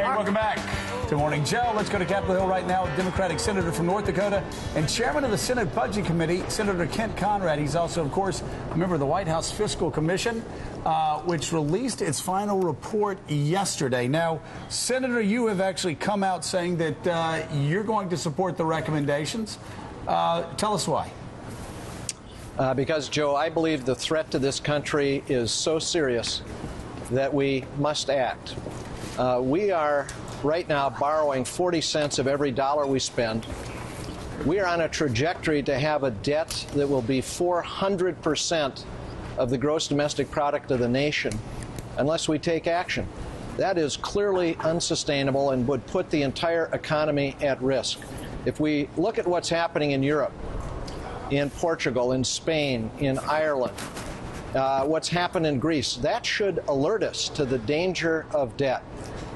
Hey, welcome back. Good morning, Joe. Let's go to Capitol Hill right now. Democratic Senator from North Dakota and Chairman of the Senate Budget Committee, Senator Kent Conrad. He's also, of course, a member of the White House Fiscal Commission, which released its final report yesterday. Now, Senator, you have actually come out saying that you're going to support the recommendations. Tell us why. Because, Joe, I believe the threat to this country is so serious that we must act. We are right now borrowing 40 cents of every dollar we spend. We are on a trajectory to have a debt that will be 400% of the gross domestic product of the nation unless we take action. That is clearly unsustainable and would put the entire economy at risk. If we look at what's happening in Europe, in Portugal, in Spain, in Ireland, what's happened in Greece, that should alert us to the danger of debt.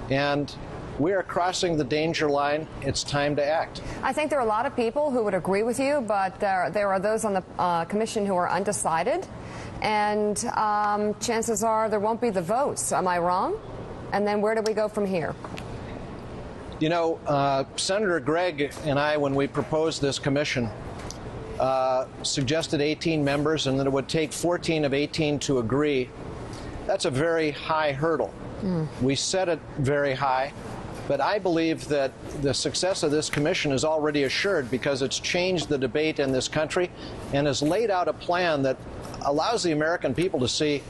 And we are crossing the danger line. It's time to act. I think there are a lot of people who would agree with you, but there are those on the commission who are undecided. And chances are there won't be the votes. Am I wrong? And then where do we go from here? You know, Senator Gregg and I, when we proposed this commission, suggested 18 members and that it would take 14 of 18 to agree. That's a very high hurdle. We set it very high, but I believe that the success of this commission is already assured because it's changed the debate in this country and has laid out a plan that allows the American people to see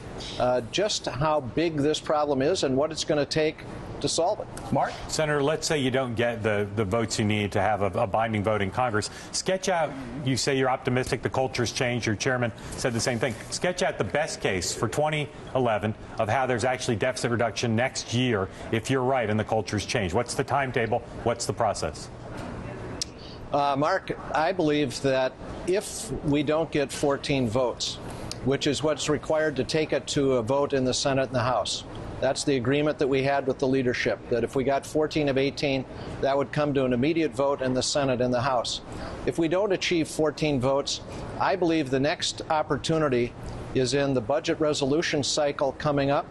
just how big this problem is and what it's going to take to solve it. Mark? Senator, let's say you don't get the votes you need to have a binding vote in Congress. Sketch out, you say you're optimistic, the culture's changed, your chairman said the same thing. Sketch out the best case for 2011 of how there's actually deficit reduction next year if you're right and the culture's changed. What's the timetable? What's the process? Mark, I believe that if we don't get 14 votes, which is what's required to take it to a vote in the Senate and the House, that's the agreement that we had with the leadership, that if we got 14 of 18, that would come to an immediate vote in the Senate and the House. If we don't achieve 14 votes, I believe the next opportunity is in the budget resolution cycle coming up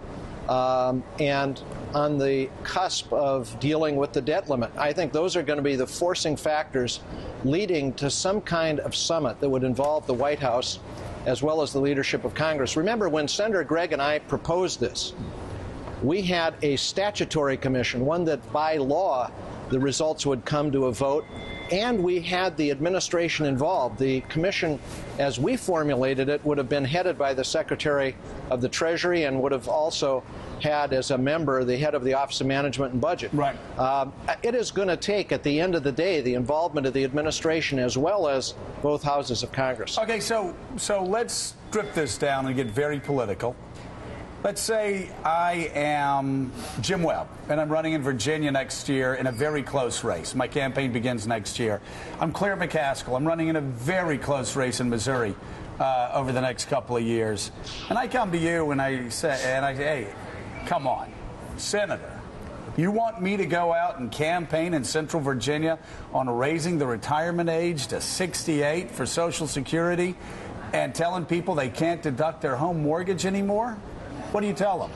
and on the cusp of dealing with the debt limit. I think those are going to be the forcing factors leading to some kind of summit that would involve the White House as well as the leadership of Congress. Remember, when Senator Gregg and I proposed this, we had a statutory commission, one that by law the results would come to a vote, and we had the administration involved. The commission, as we formulated it, would have been headed by the Secretary of the Treasury and would have also had as a member the head of the Office of Management and Budget. Right. It is going to take, at the end of the day, the involvement of the administration as well as both houses of Congress. Okay, so let's strip this down and get very political. Let's say I am Jim Webb, and I'm running in Virginia next year in a very close race. My campaign begins next year. I'm Claire McCaskill. I'm running in a very close race in Missouri over the next couple of years. And I come to you and I say, hey, come on, Senator, you want me to go out and campaign in Central Virginia on raising the retirement age to 68 for Social Security and telling people they can't deduct their home mortgage anymore? What do you tell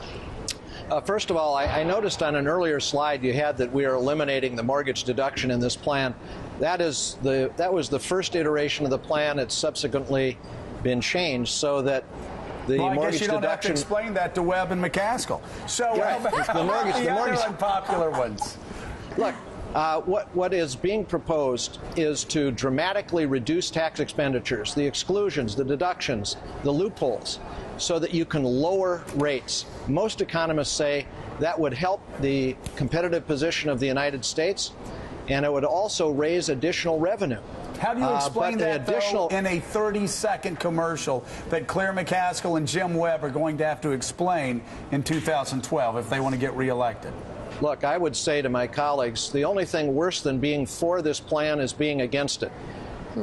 them? First of all, I noticed on an earlier slide you had that we are eliminating the mortgage deduction in this plan. That was the first iteration of the plan. It's subsequently been changed so that the mortgage deduction. I guess you don't have to explain that to Webb and McCaskill. So right. the mortgage unpopular ones. Look. What is being proposed is to dramatically reduce tax expenditures, the exclusions, the deductions, the loopholes, so that you can lower rates. Most economists say that would help the competitive position of the United States, and it would also raise additional revenue. How do you explain that, though, in a 30-second commercial that Claire McCaskill and Jim Webb are going to have to explain in 2012 if they want to get reelected? Look, I would say to my colleagues, the only thing worse than being for this plan is being against it.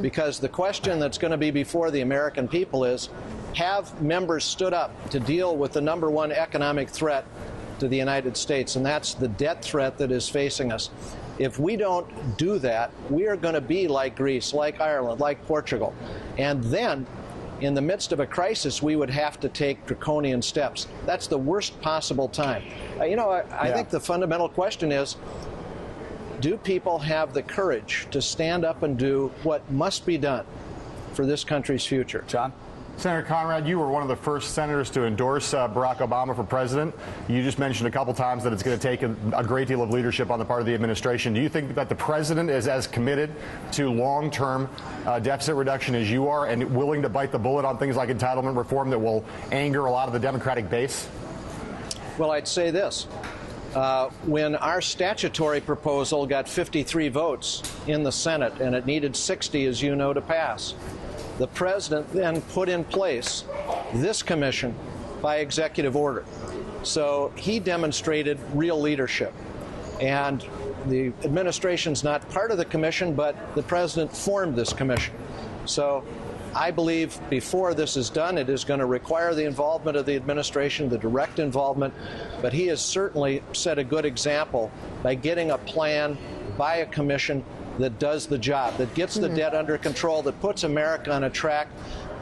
Because the question that's going to be before the American people is, have members stood up to deal with the #1 economic threat to the United States, and that's the debt threat that is facing us. If we don't do that, we are going to be like Greece, like Ireland, like Portugal. And then in the midst of a crisis, we would have to take draconian steps. That's the worst possible time. I think the fundamental question is, do people have the courage to stand up and do what must be done for this country's future? John? Senator Conrad, you were one of the first senators to endorse Barack Obama for president. You just mentioned a couple times that it's going to take a great deal of leadership on the part of the administration. Do you think that the president is as committed to long-term deficit reduction as you are, and willing to bite the bullet on things like entitlement reform that will anger a lot of the Democratic base? Well, I'd say this. When our statutory proposal got 53 votes in the Senate, and it needed 60, as you know, to pass, the president then put in place this commission by executive order. So he demonstrated real leadership. And the administration's not part of the commission, but the president formed this commission. So I believe before this is done, it is going to require the involvement of the administration, the direct involvement. But he has certainly set a good example by getting a plan by a commission that does the job, that gets the debt under control, that puts America on a track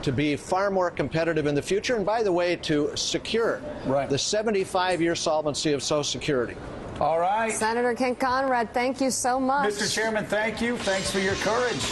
to be far more competitive in the future, and by the way, to secure the 75-year solvency of Social Security. All right. Senator Ken Conrad, thank you so much. Mr. Chairman, thank you. Thanks for your courage.